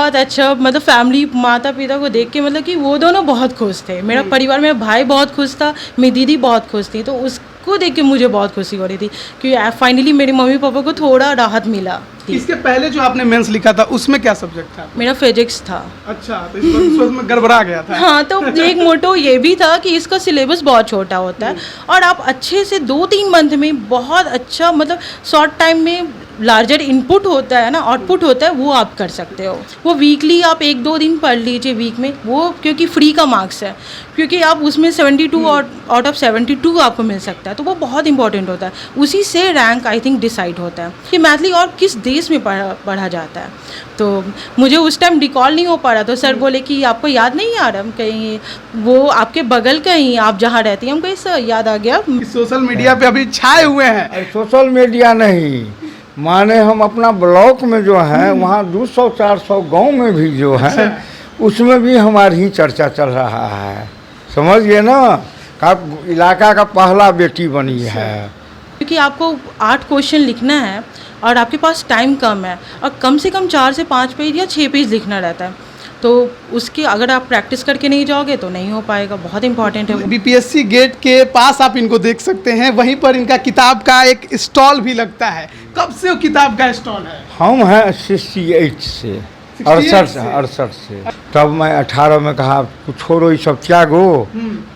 बहुत अच्छा, मतलब फैमिली माता पिता को देख के मतलब कि वो दोनों बहुत खुश थे। मेरा परिवार, मेरा भाई बहुत खुश था, मेरी दीदी बहुत खुश थी, तो उसको देख के मुझे बहुत खुशी हो रही थी कि फाइनली मेरे मम्मी पापा को थोड़ा राहत मिला। इसके पहले जो आपने मेंस लिखा था उसमें क्या सब्जेक्ट था? मेरा फिजिक्स था। अच्छा, तो इस वक्त में गड़बड़ा गया था। हाँ, तो एक मोटो ये भी था कि इसका सिलेबस बहुत छोटा होता है और आप अच्छे से 2-3 मंथ में बहुत अच्छा, मतलब शॉर्ट टाइम में लार्जर इनपुट होता है ना, आउटपुट होता है, वो आप कर सकते हो। वो वीकली आप 1-2 दिन पढ़ लीजिए वीक में, वो क्योंकि फ्री का मार्क्स है, क्योंकि आप उसमें 72 आउट ऑफ 72 आपको मिल सकता है, तो वो बहुत इंपॉर्टेंट होता है। उसी से रैंक आई थिंक डिसाइड होता है कि मैथली और किस देश में पढ़ा जाता है। तो मुझे उस टाइम रिकॉल नहीं हो पा रहा, तो सर बोले कि आपको याद नहीं आ रहा? हम कहीं वो आपके बगल कहीं आप जहाँ रहती हैं, हम कहीं सर याद आ गया। सोशल मीडिया पे अभी छाए हुए हैं। सोशल मीडिया नहीं माने, हम अपना ब्लॉक में जो है वहाँ 200-400 गांव में भी जो है उसमें भी हमारी ही चर्चा चल रहा है, समझ गए ना। का इलाका का पहला बेटी बनी है। क्योंकि आपको 8 क्वेश्चन लिखना है और आपके पास टाइम कम है और कम से कम 4 से 5 पेज या 6 पेज लिखना रहता है, तो उसकी अगर आप प्रैक्टिस करके नहीं जाओगे तो नहीं हो पाएगा। बहुत इंपॉर्टेंट है वो। बीपीएससी गेट के पास आप इनको देख सकते हैं, वहीं पर इनका किताब का एक स्टॉल भी लगता है। कब से वो किताब का स्टॉल है? हम हैं 68 से, 68 से। तब मैं 18 में कहा कुछ छोड़ो ये सब त्यागो,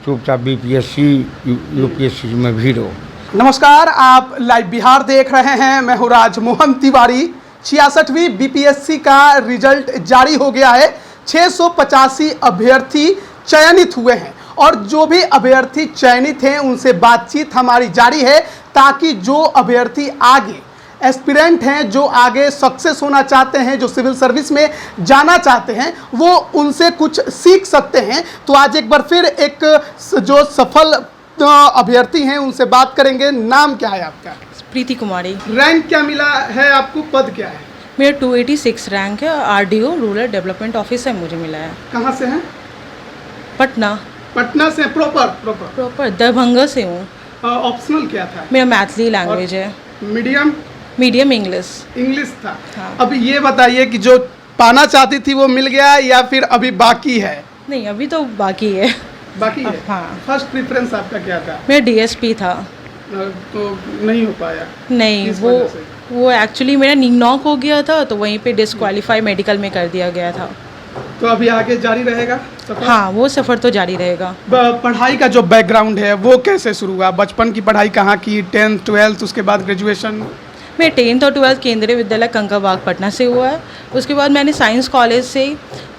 चुपचाप बीपीएससी यूपीएससी में भिड़ो। नमस्कार, आप लाइव बिहार देख रहे हैं। मैं हूँ राजमोहन तिवारी। 66वीं बीपीएससी का रिजल्ट जारी हो गया है। 685 अभ्यर्थी चयनित हुए हैं और जो भी अभ्यर्थी चयनित हैं उनसे बातचीत हमारी जारी है, ताकि जो अभ्यर्थी आगे एस्पिरेंट हैं, जो आगे सक्सेस होना चाहते हैं, जो सिविल सर्विस में जाना चाहते हैं, वो उनसे कुछ सीख सकते हैं। तो आज एक बार फिर एक जो सफल अभ्यर्थी हैं उनसे बात करेंगे। नाम क्या है आपका? प्रीति कुमारी। रैंक क्या मिला है आपको? पद क्या है? मेरा 286 रैंक है, आरडीओ रूरल डेवलपमेंट ऑफिसर मुझे मिला है। कहाँ से हैं? पटना। पटना से? प्रॉपर दरभंगा से हूँ। ऑप्शनल क्या था? मेरा मैथिली लैंग्वेज है। मीडियम इंग्लिश था। हाँ। अभी ये बताइए कि जो पाना चाहती थी वो मिल गया या फिर अभी बाकी है? नहीं, अभी तो बाकी है। बाकी है। हाँ। फर्स्ट प्रेफरेंस आपका क्या था? मेरा डीएसपी था। तो नहीं हो पाया? नहीं, किस वजह से? वो एक्चुअली मेरा नीक हो गया था, तो वहीं पे डिस्क्वालीफाई मेडिकल में कर दिया गया था। तो अभी आगे जारी रहेगा सफर? हाँ, वो सफ़र तो जारी रहेगा। पढ़ाई का जो बैकग्राउंड है वो कैसे शुरू हुआ? बचपन की पढ़ाई कहाँ की? 10th 12th उसके बाद ग्रेजुएशन? मैं 10th और 12th केंद्रीय विद्यालय कंकाबाग पटना से हुआ है। उसके बाद मैंने साइंस कॉलेज से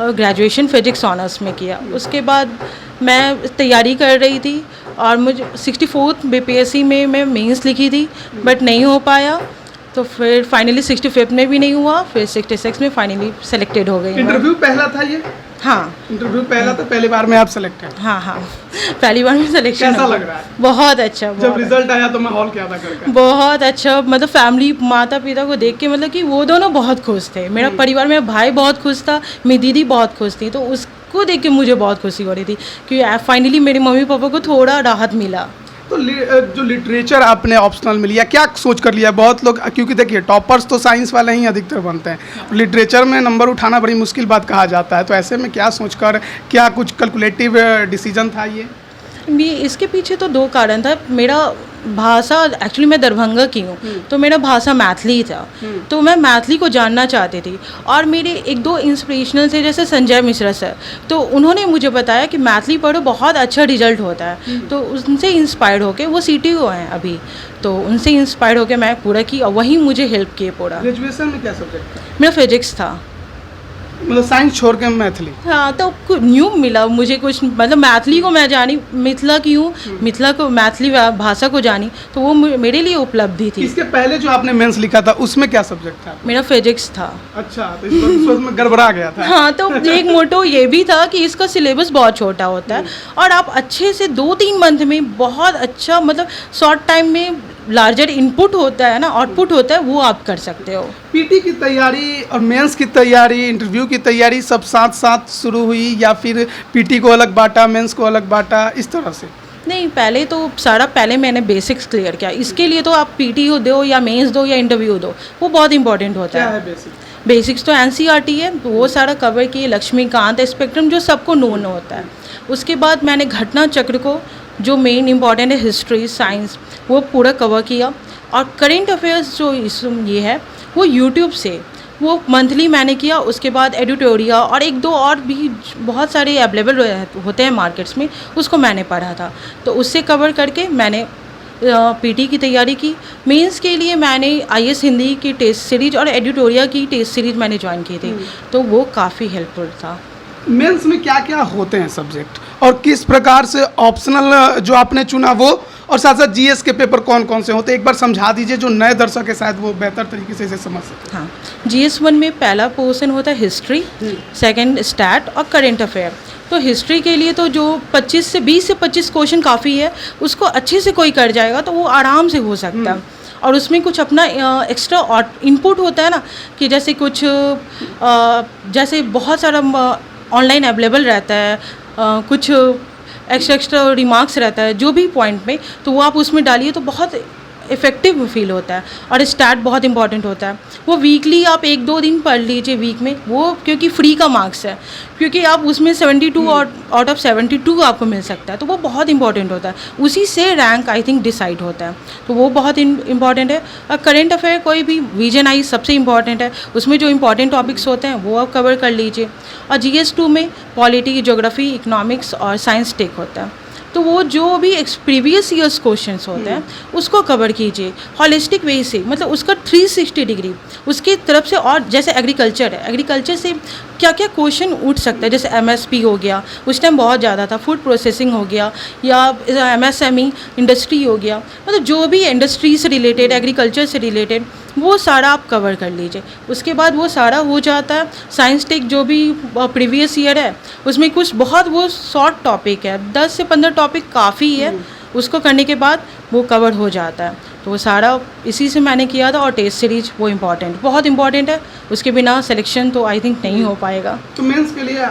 ग्रेजुएशन फिजिक्स ऑनर्स में किया। उसके बाद मैं तैयारी कर रही थी और मुझे 64th बीपीएससी में मैं मेंस लिखी थी, बट नहीं हो पाया। तो फिर फाइनली 65th में भी नहीं हुआ, फिर 66 में फाइनली सेलेक्टेड हो गई। इंटरव्यू पहला था ये? हाँ, इंटरव्यू पहला था, पहली बार में आप सेलेक्टेड? हाँ, पहली बार में सिलेक्शन। कैसा लग रहा है? बहुत अच्छा। जब रिजल्ट आया तो माहौल क्या था घर का? बहुत अच्छा, मतलब फैमिली माता पिता को देख के मतलब कि वो दोनों बहुत खुश थे। मेरा परिवार, मेरा भाई बहुत खुश था, मेरी दीदी बहुत खुश थी, तो उसको देख के मुझे बहुत खुशी हो रही थी कि फाइनली मेरे मम्मी पापा को थोड़ा राहत मिला। तो जो लिटरेचर आपने ऑप्शनल में लिया, क्या सोच कर लिया? बहुत लोग, क्योंकि देखिए टॉपर्स तो साइंस वाले ही अधिकतर बनते हैं, लिटरेचर में नंबर उठाना बड़ी मुश्किल बात कहा जाता है। तो ऐसे में क्या सोचकर, क्या कुछ कैलकुलेटिव डिसीजन था ये? इसके पीछे तो 2 कारण था। मेरा भाषा, एक्चुअली मैं दरभंगा की हूँ, तो मेरा भाषा मैथिली था, तो मैं मैथिली को जानना चाहती थी। और मेरे 1-2 इंस्पिरेशनल थे, जैसे संजय मिश्रा सर, तो उन्होंने मुझे बताया कि मैथिली पढ़ो, बहुत अच्छा रिजल्ट होता है। तो उनसे इंस्पायर्ड होके, वो सीटीओ हैं अभी, तो उनसे इंस्पायर्ड होके मैं पूरा की और वही मुझे हेल्प किए पूरा। ग्रेजुएशन में क्या सब्जेक्ट था? मेरा फिजिक्स था। मतलब साइंस छोड़ के मैथिली? हाँ, तो न्यू मिला मुझे कुछ, मतलब मैथिली को मैं जानी, मिथिला की हूँ, मिथिला को, मैथिली भाषा को जानी, तो वो मेरे लिए उपलब्धि थी। इसके पहले जो आपने मेंस लिखा था उसमें क्या सब्जेक्ट था? मेरा फिजिक्स था। अच्छा, तो इस वक्त में गड़बड़ा गया था। हाँ, तो एक मोटो ये भी था कि इसका सिलेबस बहुत छोटा होता है और आप अच्छे से 2-3 मंथ में बहुत अच्छा, मतलब शॉर्ट टाइम में लार्जर इनपुट होता है ना, आउटपुट होता है, वो आप कर सकते हो। पीटी की तैयारी और मेंस की तैयारी, इंटरव्यू की तैयारी सब साथ साथ शुरू हुई या फिर पीटी को अलग बांटा, मेंस को अलग बांटा, इस तरह से? नहीं, पहले तो पहले मैंने बेसिक्स क्लियर किया। इसके लिए तो आप पीटी हो दो या मेंस दो या इंटरव्यू दो, वो बहुत इंपॉर्टेंट होता क्या है। है बेसिक? बेसिक्स तो एनसीईआरटी है, तो वो सारा कवर किए, लक्ष्मीकांत, स्पेक्ट्रम जो सबको नोन होता है। उसके बाद मैंने घटना चक्र को, जो मेन इंपॉर्टेंट है हिस्ट्री साइंस, वो पूरा कवर किया। और करेंट अफेयर्स जो ये है वो यूट्यूब से, वो मंथली मैंने किया। उसके बाद एडिटोरिया और एक दो और भी बहुत सारे अवेलेबल होते हैं मार्केट्स में, उसको मैंने पढ़ा था। तो उससे कवर करके मैंने पीटी की तैयारी की। मेंस के लिए मैंने आईएएस हिंदी की टेस्ट सीरीज और एडिटोरिया की टेस्ट सीरीज मैंने ज्वाइन की थी, तो वो काफ़ी हेल्पफुल था। मेंस में क्या क्या होते हैं सब्जेक्ट, और किस प्रकार से ऑप्शनल जो आपने चुना वो, और साथ साथ जीएस के पेपर कौन कौन से होते हैं, एक बार समझा दीजिए जो नए दर्शक है शायद वो बेहतर तरीके से इसे समझ सके। हाँ, GS1 में पहला पोर्शन होता है हिस्ट्री, सेकंड स्टैट और करेंट अफेयर। तो हिस्ट्री के लिए तो जो 20 से 25 क्वेश्चन काफ़ी है, उसको अच्छे से कोई कर जाएगा तो वो आराम से हो सकता है। और उसमें कुछ अपना एक्स्ट्रा इनपुट होता है ना, कि जैसे कुछ जैसे बहुत सारा ऑनलाइन अवेलेबल रहता है, कुछ एक्स्ट्रा रिमार्क्स रहता है जो भी पॉइंट में, तो वो आप उसमें डालिए तो बहुत इफ़ेक्टिव फील होता है। और स्टार्ट बहुत इंपॉर्टेंट होता है, वो वीकली आप 1-2 दिन पढ़ लीजिए वीक में, वो क्योंकि फ्री का मार्क्स है, क्योंकि आप उसमें 72 आउट ऑफ 72 आपको मिल सकता है, तो वो बहुत इंपॉर्टेंट होता है। उसी से रैंक आई थिंक डिसाइड होता है, तो वो बहुत इंपॉर्टेंट है। और करेंट अफेयर कोई भी विजन आई सबसे इंपॉर्टेंट है, उसमें जो इंपॉर्टेंट टॉपिक्स होते हैं वो आप कवर कर लीजिए। और GS2 में पॉलिटी, ज्योग्राफी, इकोनॉमिक्स और साइंस टेक होता है, तो वो जो भी प्रीवियस ईयर्स क्वेश्चंस होते हैं उसको कवर कीजिए हॉलिस्टिक वे से, मतलब उसका 360 डिग्री उसकी तरफ से। और जैसे एग्रीकल्चर है, एग्रीकल्चर से क्या क्या क्वेश्चन उठ सकता है, जैसे MSP हो गया, उस टाइम बहुत ज़्यादा था, फूड प्रोसेसिंग हो गया, या MSME इंडस्ट्री हो गया, मतलब जो भी इंडस्ट्री से रिलेटेड, एग्रीकल्चर से रिलेटेड, वो सारा आप कवर कर लीजिए। उसके बाद वो सारा हो जाता है। साइंस टेक जो भी प्रीवियस ईयर है उसमें कुछ बहुत वो शॉर्ट टॉपिक है, 10 से 15 टॉपिक काफ़ी है, उसको करने के बाद वो कवर हो जाता है। तो वो सारा इसी से मैंने किया था। और टेस्ट सीरीज वो बहुत इंपॉर्टेंट है, उसके बिना सिलेक्शन तो आई थिंक नहीं हो पाएगा। तो मेंस के लिए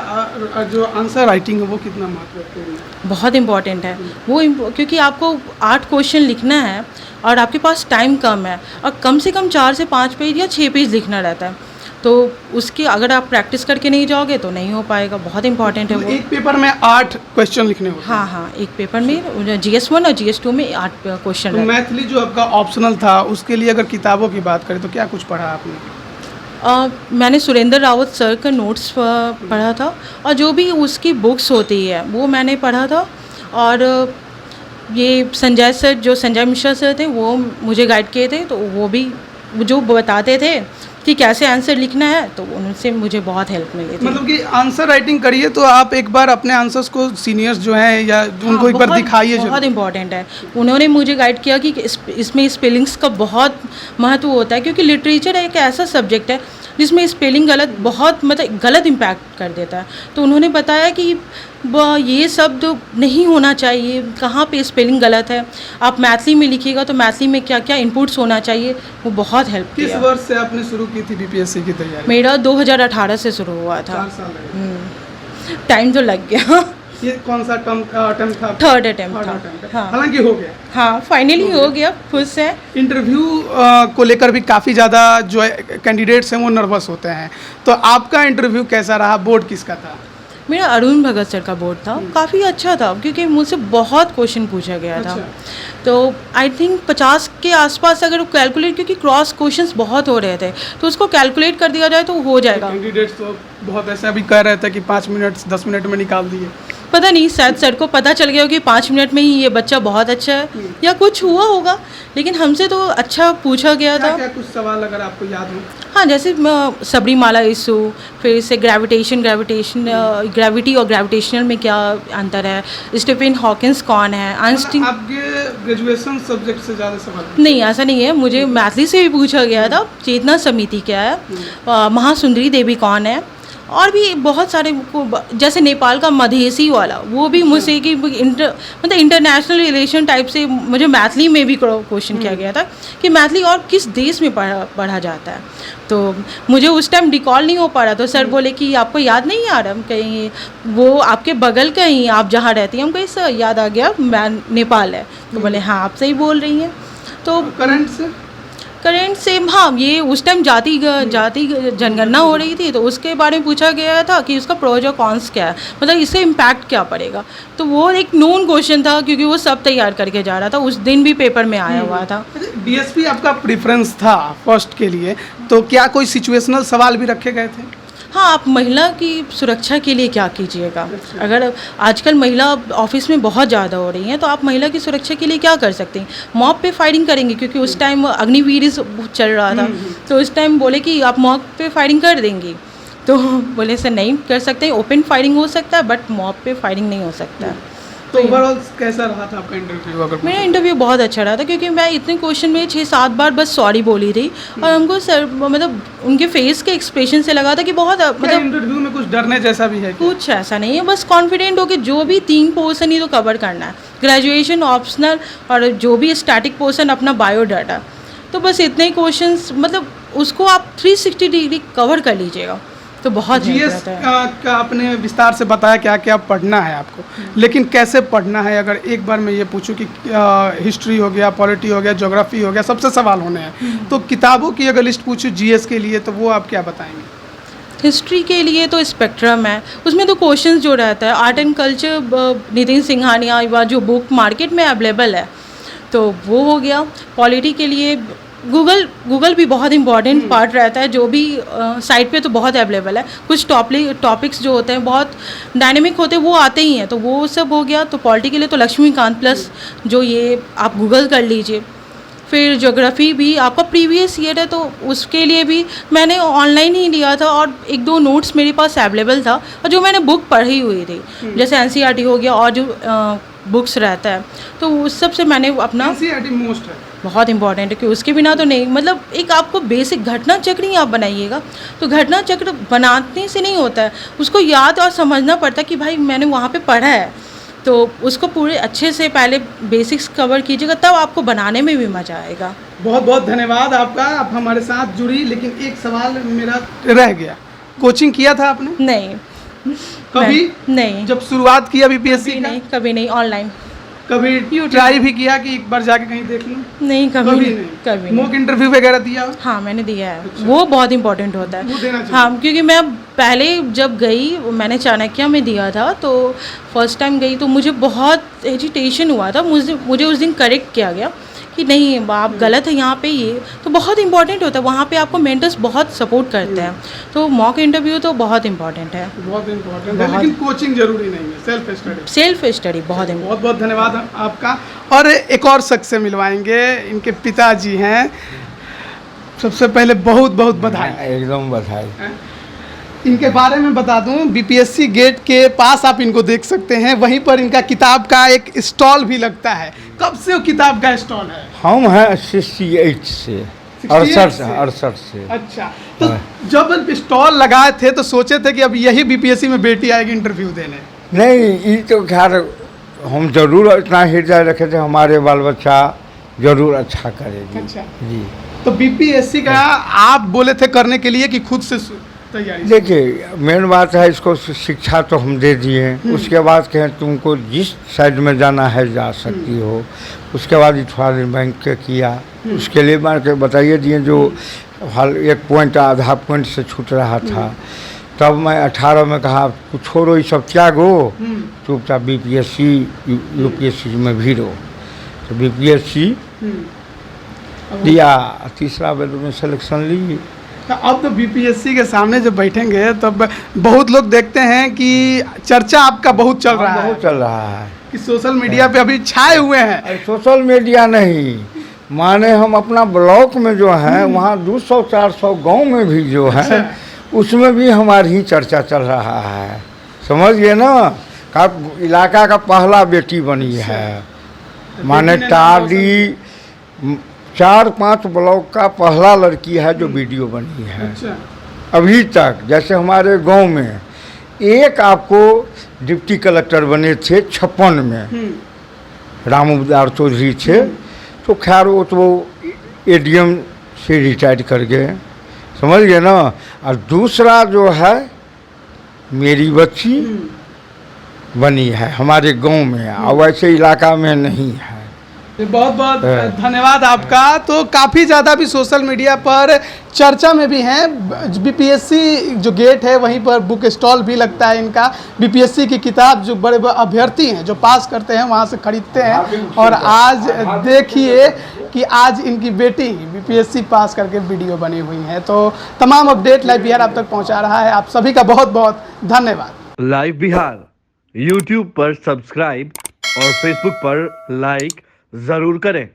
जो आंसर राइटिंग है वो कितना महत्वपूर्ण है? बहुत इंपॉर्टेंट है वो, क्योंकि आपको 8 क्वेश्चन लिखना है और आपके पास टाइम कम है, और कम से कम 4 से 5 पेज या 6 पेज लिखना रहता है, तो उसकी अगर आप प्रैक्टिस करके नहीं जाओगे तो नहीं हो पाएगा। बहुत इंपॉर्टेंट है वो। एक पेपर में 8 क्वेश्चन लिखने होते हैं? हाँ, एक पेपर में GS1 और GS2 में 8 क्वेश्चन। तो मैथिली जो आपका ऑप्शनल था उसके लिए अगर किताबों की बात करें तो क्या कुछ पढ़ा आपने? मैंने सुरेंद्र रावत सर का नोट्स पढ़ा था, और जो भी उसकी बुक्स होती है वो मैंने पढ़ा था। और ये संजय मिश्रा सर थे, वो मुझे गाइड किए थे, तो वो भी जो बताते थे कि कैसे आंसर लिखना है, तो उनसे मुझे बहुत हेल्प मिली थी। मतलब कि आंसर राइटिंग करिए तो आप एक बार अपने आंसर्स को सीनियर्स जो हैं या उनको एक बार दिखाइए। बहुत इंपॉर्टेंट है, उन्होंने मुझे गाइड किया कि इसमें स्पेलिंग्स का बहुत महत्व होता है, क्योंकि लिटरेचर एक ऐसा सब्जेक्ट है जिसमें स्पेलिंग गलत इम्पैक्ट कर देता है। तो उन्होंने बताया कि ये शब्द नहीं होना चाहिए, कहाँ पे स्पेलिंग गलत है, आप मैथिली में लिखिएगा तो मैथिली में क्या क्या इनपुट्स होना चाहिए, वो बहुत हेल्प किया। किस वर्ष से आपने शुरू की थी बीपीएससी की तैयारी? मेरा 2018 से शुरू हुआ था। 4 साल लगे। टाइम तो लग गया। ये कौन सा अटेम्प्ट था? थर्ड अटेम्प्ट था। हाँ, हालांकि हो गया। हाँ, फाइनली हो गया, खुश है। इंटरव्यू को लेकर भी काफ़ी ज़्यादा जो कैंडिडेट्स हैं वो नर्वस होते हैं, तो आपका इंटरव्यू कैसा रहा? बोर्ड किसका था? मेरा अरुण भगत सर का बोर्ड था, काफ़ी अच्छा था, क्योंकि मुझसे बहुत क्वेश्चन पूछा गया था। तो आई थिंक 50 के आसपास अगर कैलकुलेट, क्योंकि क्रॉस क्वेश्चंस बहुत हो रहे थे, तो उसको कैलकुलेट कर दिया जाए तो हो जाएगा। कैंडिडेट्स तो बहुत ऐसा भी कह रहे थे कि 5 मिनट 10 मिनट में निकाल दिए। पता नहीं, शायद सर को पता चल गया कि 5 मिनट में ही ये बच्चा बहुत अच्छा है, या कुछ हुआ होगा, लेकिन हमसे तो अच्छा पूछा गया था। क्या कुछ सवाल अगर आपको याद हो? हाँ, जैसे सबरीमाला इशू, फिर से ग्रेविटी और ग्रेविटेशनल में क्या अंतर है, स्टीफन हॉकिंस कौन है, आइंस्टीन। आपके ग्रेजुएशन सब्जेक्ट से ज़्यादा सवाल? नहीं, ऐसा नहीं है, मुझे मैथिली से भी पूछा गया था, चेतना समिति क्या है, महासुंदरी देवी कौन है, और भी बहुत सारे, जैसे नेपाल का मधेसी वाला, वो भी मुझसे कि इंटरनेशनल रिलेशन टाइप से मुझे मैथिली में भी क्वेश्चन किया गया था कि मैथिली और किस देश में पढ़ा जाता है। तो मुझे उस टाइम रिकॉल नहीं हो पा रहा, तो सर बोले कि आपको याद नहीं आ रहा? हम कहीं वो आपके बगल का ही, आप जहाँ रहती हैं। हम कहीं सर याद आ गया, मैं नेपाल है। तो बोले हाँ, आप सही बोल रही हैं। तो करंट से करेंट सेम, हाँ, ये उस टाइम जाति जनगणना हो रही थी, तो उसके बारे में पूछा गया था कि उसका प्रोज और कॉन्स क्या है, मतलब इससे इम्पैक्ट क्या पड़ेगा। तो वो एक नोन क्वेश्चन था, क्योंकि वो सब तैयार करके जा रहा था, उस दिन भी पेपर में आया हुआ था। डीएसपी आपका प्रेफरेंस था फर्स्ट के लिए, तो क्या कोई सिचुएशनल सवाल भी रखे गए थे? हाँ, आप महिला की सुरक्षा के लिए क्या कीजिएगा? अगर आजकल महिला ऑफिस में बहुत ज़्यादा हो रही हैं, तो आप महिला की सुरक्षा के लिए क्या कर सकते हैं? मॉब पे फायरिंग करेंगे, क्योंकि उस टाइम अग्निवीर चल रहा था, तो उस टाइम बोले कि आप मॉब पे फायरिंग कर देंगी, तो बोले सर नहीं कर सकते, ओपन फायरिंग हो सकता है बट मॉब पे फायरिंग नहीं हो सकता है। तो ओवरऑल कैसा रहा था आपका इंटरव्यू? अगर मेरा इंटरव्यू बहुत अच्छा रहा था, क्योंकि मैं इतने क्वेश्चन में 6-7 बार बस सॉरी बोली थी, और हमको सर मतलब उनके फेस के एक्सप्रेशन से लगा था कि बहुत मतलब इंटरव्यू में कुछ डरने जैसा भी है? कुछ ऐसा नहीं है, बस कॉन्फिडेंट हो कि जो भी 3 पोर्शन ही तो कवर करना है, ग्रेजुएशन, ऑप्शनल और जो भी स्टैटिक पोर्शन अपना बायोडाटा, तो बस इतने ही क्वेश्चंस, मतलब उसको आप 360 डिग्री कवर कर लीजिएगा तो बहुत जीएस रहता है। का आपने विस्तार से बताया क्या क्या पढ़ना है आपको, लेकिन कैसे पढ़ना है? अगर एक बार मैं ये पूछूं कि हिस्ट्री हो गया, पॉलिटी हो गया, ज्योग्राफी हो गया, सबसे सवाल होने हैं, तो किताबों की अगर लिस्ट पूछूं जीएस के लिए, तो वो आप क्या बताएंगे? हिस्ट्री के लिए तो स्पेक्ट्रम है, उसमें तो क्वेश्चंस जो रहता है, art and culture Nitin Singhania वा जो बुक मार्केट में अवेलेबल है, तो वो हो गया। पॉलिटी के लिए गूगल भी बहुत इंपॉर्टेंट पार्ट रहता है, जो भी साइट पे तो बहुत अवेलेबल है। कुछ टॉपिक्स जो होते हैं बहुत डायनेमिक होते हैं, वो आते ही हैं, तो वो सब हो गया। तो पॉलिटी के लिए तो लक्ष्मीकांत प्लस जो ये आप गूगल कर लीजिए। फिर ज्योग्राफी भी आपका प्रीवियस ईयर है, तो उसके लिए भी मैंने ऑनलाइन ही लिया था, और 1-2 नोट्स मेरे पास अवेलेबल था, और जो मैंने बुक पढ़ी हुई थी, जैसे एनसीईआरटी हो गया और जो बुक्स रहता है, तो उस सब से मैंने अपना एनसीईआरटी मोस्ट है, बहुत इंपॉर्टेंट है कि उसके बिना तो नहीं, मतलब एक आपको बेसिक घटना चक्र ही आप बनाइएगा, तो घटना चक्र बनाने से नहीं होता है, उसको याद और समझना पड़ता है कि भाई मैंने वहाँ पे पढ़ा है, तो उसको पूरे अच्छे से पहले बेसिक्स कवर कीजिएगा, तब आपको बनाने में भी मज़ा आएगा। बहुत बहुत धन्यवाद आपका, आप हमारे साथ जुड़ी। लेकिन एक सवाल मेरा रह गया, कोचिंग किया था आपने? नहीं, कभी नहीं, जब शुरुआत किया बीपीएससी का? नहीं, कभी नहीं। ऑनलाइन कभी ट्राई भी किया कि एक बार जाके कहीं देख लूं? नहीं, कभी नहीं, कभी मॉक इंटरव्यू वगैरह दिया? हाँ, मैंने दिया है। वो बहुत इंपॉर्टेंट होता है, वो देना चाहिए। हाँ, क्योंकि मैं पहले जब गई, मैंने चाणक्य में दिया था, तो फर्स्ट टाइम गई तो मुझे बहुत हेजिटेशन हुआ था। मुझे उस दिन करेक्ट किया गया कि नहीं आप गलत है यहाँ पे, ये तो बहुत इंपॉर्टेंट होता है। वहाँ पे आपको मेंटर्स बहुत सपोर्ट करते हैं, तो मॉक इंटरव्यू तो बहुत इंपॉर्टेंट है। बहुत इंपॉर्टेंट है, लेकिन कोचिंग जरूरी नहीं है, सेल्फ स्टडी बहुत इंपॉर्टेंट। बहुत बहुत धन्यवाद आपका। और एक और शख्स से मिलवाएंगे, इनके पिताजी हैं। सबसे पहले बहुत बहुत बधाई। एकदम बधाई। इनके बारे में बता दूं, बीपीएससी गेट के पास आप इनको देख सकते हैं, वहीं पर इनका किताब का एक स्टॉल भी लगता है। कब से वो किताब का स्टॉल है? हम हैं 68 से, 68 से। अच्छा, तो जब स्टॉल लगाए थे तो सोचे थे कि अब यही बीपीएससी में बेटी आएगी इंटरव्यू देने? नहीं, ये तो खैर हम जरूर इतना हृदय रखे थे, हमारे बाल बच्चा जरूर अच्छा करेगी। अच्छा जी। तो बीपीएससी का आप बोले थे करने के लिए कि खुद से तैयारी? देखिए, मेन बात है, इसको शिक्षा तो हम दे दिए, उसके बाद कहें तुमको जिस साइड में जाना है जा सकती हो। उसके बाद थोड़ा दिन बैंक के किया, उसके लिए मान के बताइए दिए, जो हाल 1 पॉइंट आधा पॉइंट से छूट रहा था, तब मैं 18 में कहा कुछ छोड़ो ये सब त्यागो, चुपचाप बीपीएससी यूपीएससी में भीड़ो। तो बीपीएससी दिया, तीसरा बेर में सिलेक्शन ली। तो अब तो बीपीएससी के सामने जब बैठेंगे तब बहुत लोग देखते हैं कि चर्चा आपका बहुत चल रहा है, बहुत चल रहा है कि सोशल मीडिया पे अभी छाए हुए हैं। सोशल मीडिया नहीं माने, हम अपना ब्लॉक में जो है वहाँ 200-400 गांव में भी जो है, उसमें भी हमारी ही चर्चा चल रहा है। समझिए ना, का इलाका का पहला बेटी बनी है, माने टाडी 4-5 ब्लॉक का पहला लड़की है जो वीडियो बनी है। अच्छा। अभी तक जैसे हमारे गांव में एक आपको डिप्टी कलेक्टर बने थे 56 में, रामउदार चौधरी थे, तो खैर वो तो एडीएम से रिटायर कर गए, समझ गए ना। और दूसरा जो है मेरी बच्ची बनी है हमारे गांव में, और वैसे इलाका में नहीं है। बहुत बहुत हाँ। धन्यवाद आपका। तो काफ़ी ज़्यादा भी सोशल मीडिया पर चर्चा में भी हैं। बीपीएससी जो गेट है वहीं पर बुक स्टॉल भी लगता है इनका। बीपीएससी की किताब जो बड़े बड़े अभ्यर्थी हैं जो पास करते हैं वहाँ से खरीदते हैं। और आज देखिए कि आज इनकी बेटी बीपीएससी पास करके वीडियो बनी हुई है। तो तमाम अपडेट लाइव बिहार आप तक पहुँचा रहा है। आप सभी का बहुत बहुत धन्यवाद। लाइव बिहार यूट्यूब पर सब्सक्राइब और फेसबुक पर लाइक जरूर करें।